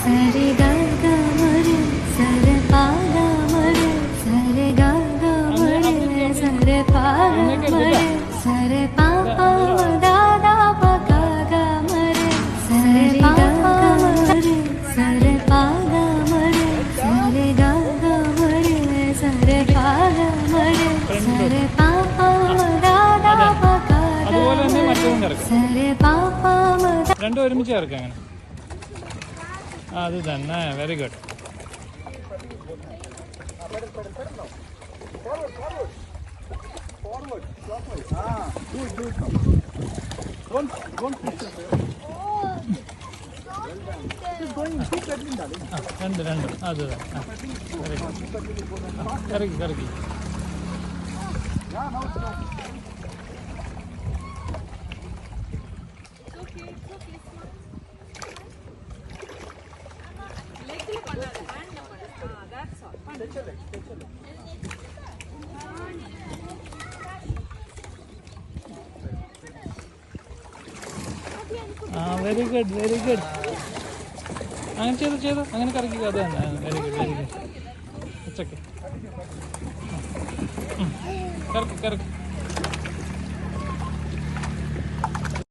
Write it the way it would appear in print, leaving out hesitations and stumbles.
സരി ഗ ഗ മരി സര പ ഗ മരി സരി ഗ ഗ മരി സര പ ഗ മരി സര പ പ ദ ദ പ ഗ ഗ മരി സരി ഗ ഗ മരി സര പ ഗ മരി സരി ഗ ഗ മരി സര പ ഗ മരി സര പ പ ദ ദ പ ഗ ഗ സര പ പ രണ്ടും ഒരുമിച്ച് ചേർക്കാം അങ്ങനെ. അത് തന്നെ, വെരി ഗുഡ്. രണ്ട് അത് കറക്കി കറക്കി. Very good very good. അങ്ങനെ ചെയ്തു അങ്ങനെ കറക്കി. അത് തന്നെ, വെരി ഗുഡ് വെരി ഗുഡ്. ഉച്ചക്ക് കറക്കി കറക്കി.